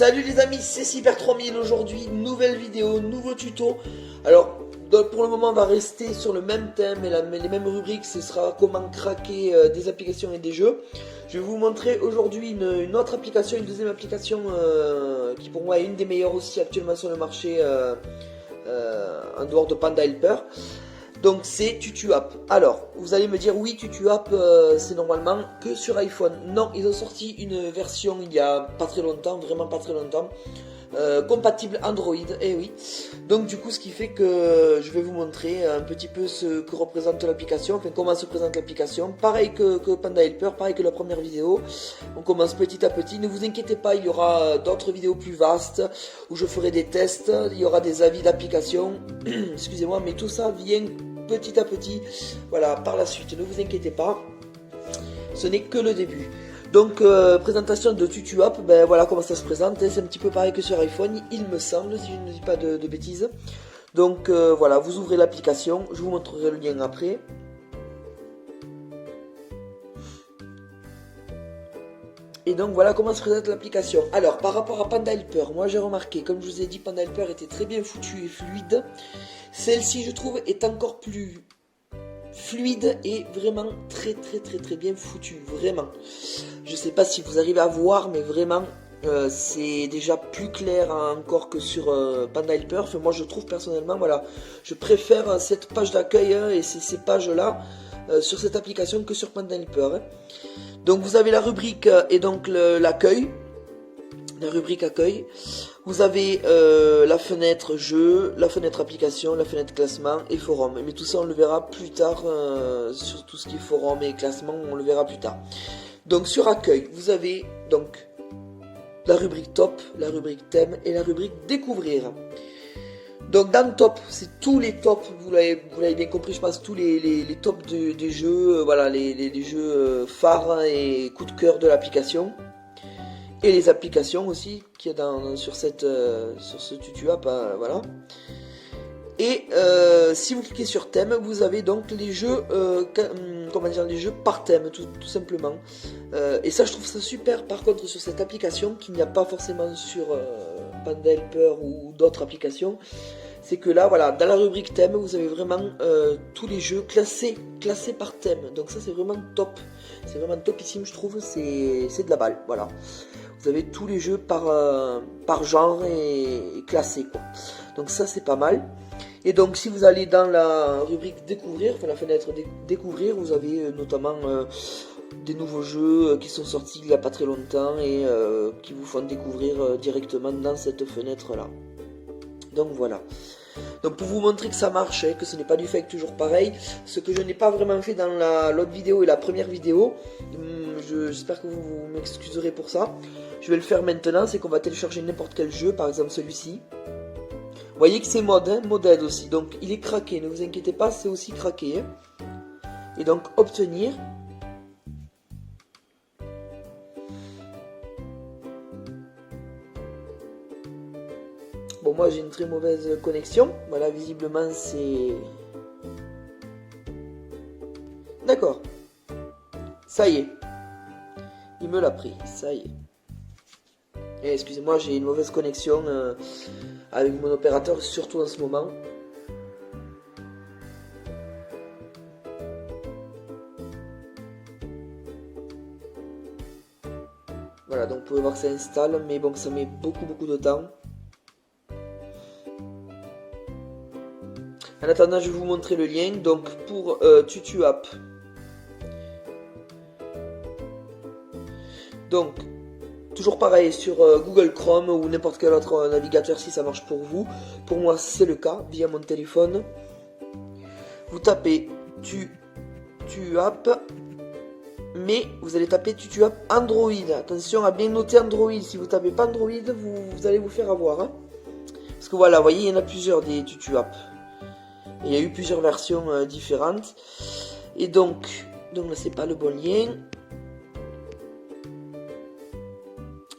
Salut les amis, c'est Cyber3000 aujourd'hui, nouvelle vidéo, nouveau tuto. Alors pour le moment on va rester sur le même thème et les mêmes rubriques, ce sera comment craquer des applications et des jeux. Je vais vous montrer aujourd'hui une autre application, une deuxième application qui pour moi est une des meilleures aussi actuellement sur le marché en dehors de Panda Helper. Donc c'est TutuApp. Alors, vous allez me dire oui, TutuApp c'est normalement que sur iPhone. Non, ils ont sorti une version il y a pas très longtemps, vraiment pas très longtemps, compatible Android, et oui. Donc du coup ce qui fait que je vais vous montrer un petit peu ce que représente l'application, enfin comment se présente l'application. Pareil que Panda Helper, pareil que la première vidéo. On commence petit à petit, ne vous inquiétez pas, il y aura d'autres vidéos plus vastes où je ferai des tests, il y aura des avis d'application, excusez-moi, mais tout ça vient petit à petit, voilà, par la suite, ne vous inquiétez pas, ce n'est que le début. Donc présentation de TutuApp, ben voilà comment ça se présente, c'est un petit peu pareil que sur iPhone, il me semble, si je ne dis pas de bêtises. Donc voilà, vous ouvrez l'application, je vous montrerai le lien après. Et donc voilà comment se présente l'application. Alors par rapport à Panda Helper, moi j'ai remarqué, comme je vous ai dit, Panda Helper était très bien foutu et fluide. Celle-ci je trouve est encore plus fluide et vraiment très bien foutue, vraiment. Je sais pas si vous arrivez à voir, mais vraiment c'est déjà plus clair encore que sur Panda Helper. Enfin, moi je trouve personnellement, voilà, je préfère cette page d'accueil et ces pages là sur cette application que sur Panda Helper. Donc vous avez la rubrique et donc l'accueil, la rubrique accueil. Vous avez la fenêtre jeu, la fenêtre application, la fenêtre classement et forum. Mais tout ça on le verra plus tard, sur tout ce qui est forum et classement, on le verra plus tard. Donc sur accueil, vous avez donc la rubrique top, la rubrique thème et la rubrique découvrir. Donc dans le top, c'est tous les tops, vous l'avez bien compris, je pense, tous les tops des jeux, voilà, les jeux phares et coup de cœur de l'application. Et les applications aussi qu'il y a sur ce TutuApp, voilà. Et si vous cliquez sur thème, vous avez donc les jeux, comment dire, les jeux par thème, tout simplement. Et ça, je trouve ça super. Par contre, sur cette application, qu'il n'y a pas forcément sur Panda Helper ou d'autres applications, c'est que là, voilà, dans la rubrique thème, vous avez vraiment tous les jeux classés par thème. Donc ça, c'est vraiment top. C'est vraiment topissime, je trouve. C'est de la balle, voilà. Vous avez tous les jeux par genre et classés, quoi. Donc ça, c'est pas mal. Et donc, si vous allez dans la rubrique découvrir, enfin la fenêtre découvrir, vous avez notamment des nouveaux jeux qui sont sortis il n'y a pas très longtemps et qui vous font découvrir directement dans cette fenêtre-là. Donc voilà. Donc pour vous montrer que ça marche, que ce n'est pas du fake toujours pareil, ce que je n'ai pas vraiment fait dans l'autre vidéo et la première vidéo, j'espère que vous m'excuserez pour ça. Je vais le faire maintenant, c'est qu'on va télécharger n'importe quel jeu, par exemple celui-ci. Vous voyez que c'est mode, hein, moded aussi, donc il est craqué, ne vous inquiétez pas, c'est aussi craqué. Hein. Et donc obtenir. Bon, moi j'ai une très mauvaise connexion, voilà, visiblement c'est... D'accord, ça y est, il me l'a pris, ça y est. Et excusez-moi, j'ai une mauvaise connexion avec mon opérateur, surtout en ce moment. Voilà, donc vous pouvez voir que ça installe, mais bon, ça met beaucoup de temps. En attendant, je vais vous montrer le lien. Donc pour TutuApp. Donc, toujours pareil sur Google Chrome ou n'importe quel autre navigateur si ça marche pour vous. Pour moi, c'est le cas via mon téléphone. Vous tapez TutuApp, mais vous allez taper TutuApp Android. Attention à bien noter Android. Si vous tapez pas Android, vous allez vous faire avoir. Hein. Parce que voilà, vous voyez, il y en a plusieurs des TutuApp. Il y a eu plusieurs versions différentes. Et donc là, c'est pas le bon lien.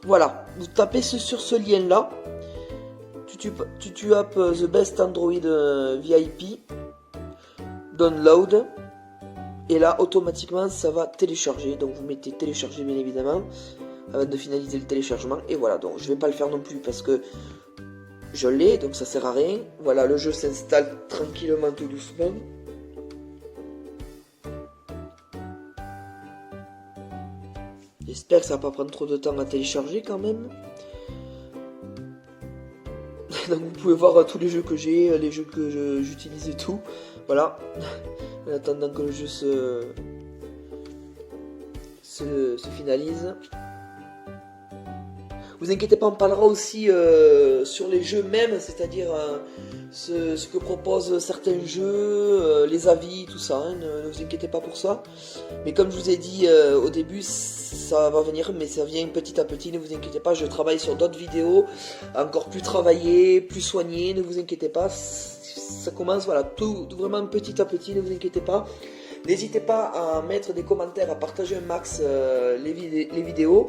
Voilà, vous tapez sur ce lien-là. TutuApp The Best Android VIP. Download. Et là, automatiquement, ça va télécharger. Donc, vous mettez télécharger, bien évidemment. avant de finaliser le téléchargement. Et voilà, donc je vais pas le faire non plus parce que je l'ai, donc ça sert à rien. Voilà, le jeu s'installe tranquillement, tout doucement. J'espère que ça va pas prendre trop de temps à télécharger quand même. Donc vous pouvez voir tous les jeux que j'ai, les jeux que j'utilise et tout. Voilà. En attendant que le jeu se finalise. Vous inquiétez pas, on parlera aussi sur les jeux même, c'est-à-dire ce que proposent certains jeux, les avis, tout ça, hein, ne vous inquiétez pas pour ça. Mais comme je vous ai dit au début, ça va venir, mais ça vient petit à petit, ne vous inquiétez pas, je travaille sur d'autres vidéos, encore plus travaillées, plus soignées, ne vous inquiétez pas, ça commence, voilà, tout vraiment petit à petit, ne vous inquiétez pas. N'hésitez pas à mettre des commentaires, à partager un max les vidéos.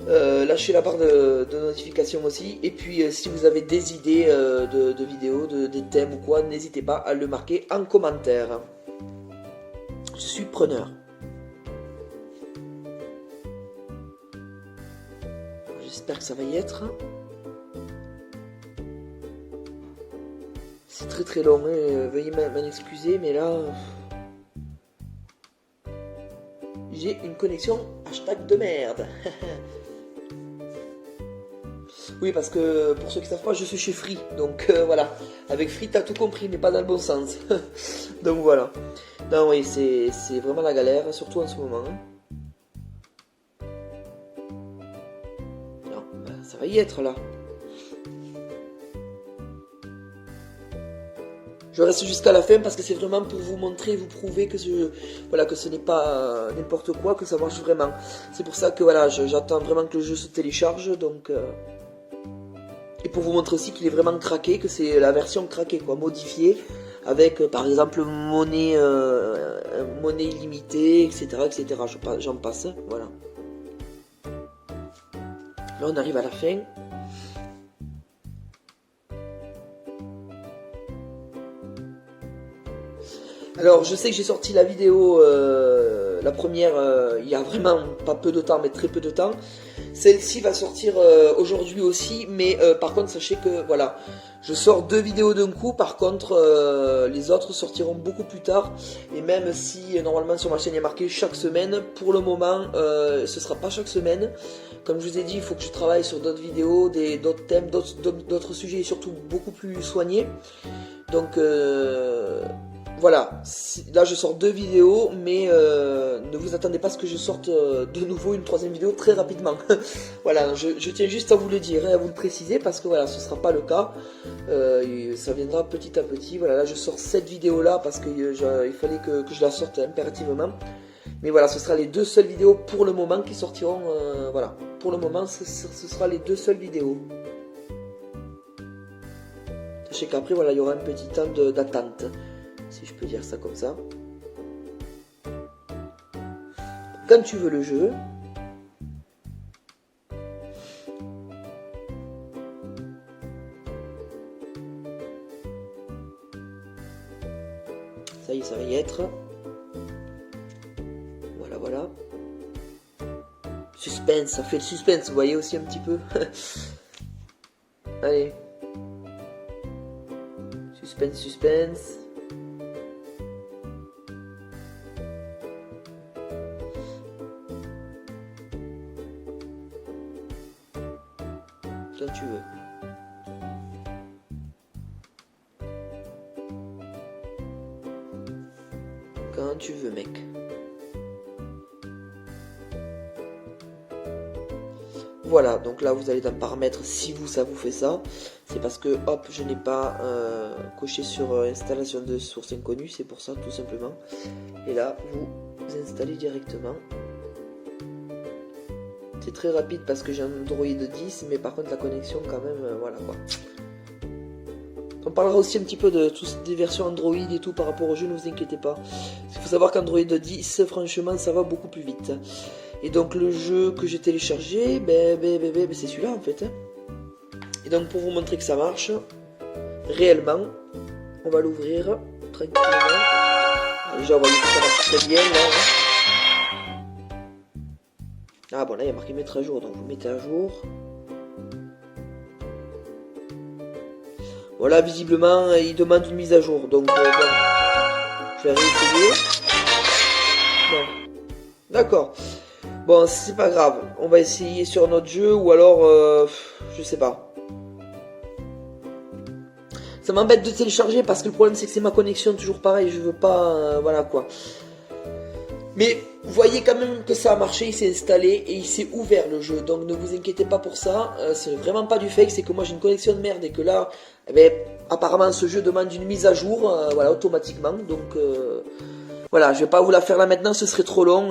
Lâchez la barre de notification aussi. Et puis si vous avez des idées de vidéos, des thèmes ou quoi, n'hésitez pas à le marquer en commentaire. Je suis preneur. J'espère que ça va y être. C'est très très long, hein. Veuillez m'en excuser, mais là... j'ai une connexion hashtag de merde. Oui, parce que pour ceux qui ne savent pas, je suis chez Free. Donc voilà, avec Free, t'as tout compris, mais pas dans le bon sens. Donc voilà. Non, oui, c'est vraiment la galère, surtout en ce moment. Hein. Non, ben, ça va y être là. Je reste jusqu'à la fin parce que c'est vraiment pour vous montrer, vous prouver que voilà, que ce n'est pas n'importe quoi, que ça marche vraiment. C'est pour ça que voilà, j'attends vraiment que le jeu se télécharge, donc et pour vous montrer aussi qu'il est vraiment craqué, que c'est la version craquée, quoi, modifiée, avec par exemple monnaie illimitée, etc., etc. J'en passe, voilà. Là, on arrive à la fin. Alors, je sais que j'ai sorti la vidéo, la première, il y a vraiment pas peu de temps, mais très peu de temps. Celle-ci va sortir aujourd'hui aussi, mais par contre, sachez que, voilà, je sors 2 vidéos d'un coup. Par contre, les autres sortiront beaucoup plus tard. Et même si, normalement, sur ma chaîne, il y a marqué chaque semaine, pour le moment, ce sera pas chaque semaine. Comme je vous ai dit, il faut que je travaille sur d'autres vidéos, d'autres thèmes, d'autres sujets, et surtout beaucoup plus soignés. Donc... voilà, là je sors 2 vidéos, mais ne vous attendez pas à ce que je sorte de nouveau une 3e vidéo très rapidement. Voilà, je tiens juste à vous le dire et à vous le préciser parce que voilà, ce ne sera pas le cas. Ça viendra petit à petit. Voilà, là je sors cette vidéo là parce qu'il fallait que je la sorte impérativement. Mais voilà, ce sera les 2 seules vidéos pour le moment qui sortiront. Voilà, pour le moment, ce sera les 2 seules vidéos. Sachez qu'après, voilà, il y aura un petit temps d'attente. Si je peux dire ça comme ça. Quand tu veux le jeu. Ça y est, ça va y être. Voilà, voilà. Suspense, ça fait le suspense, vous voyez aussi un petit peu. Allez. Suspense, suspense. Quand tu veux. Quand tu veux, mec. Voilà, donc là vous allez dans paramètres si ça vous fait ça. C'est parce que hop, je n'ai pas coché sur installation de source inconnue, c'est pour ça tout simplement. Et là, vous installez directement. C'est très rapide parce que j'ai un Android 10, mais par contre la connexion quand même, voilà quoi. On parlera aussi un petit peu de toutes des versions Android et tout par rapport au jeu, ne vous inquiétez pas. Il faut savoir qu'Android 10, franchement, ça va beaucoup plus vite. Et donc le jeu que j'ai téléchargé, c'est celui-là en fait. Et donc pour vous montrer que ça marche, réellement, on va l'ouvrir tranquillement. Déjà, on voit que ça marche très bien là. Ah bon, là il y a marqué mettre à jour, donc vous mettez à jour. Voilà, visiblement il demande une mise à jour, donc bon, je vais réessayer. Non. D'accord. Bon, c'est pas grave, on va essayer sur notre jeu ou alors je sais pas. Ça m'embête de télécharger parce que le problème c'est que c'est ma connexion toujours pareil, je veux pas voilà quoi. Mais vous voyez quand même que ça a marché, il s'est installé et il s'est ouvert le jeu. Donc ne vous inquiétez pas pour ça, c'est vraiment pas du fake, c'est que moi j'ai une connexion de merde et que là, eh ben, apparemment ce jeu demande une mise à jour, voilà, automatiquement. Donc voilà, je vais pas vous la faire là maintenant, ce serait trop long.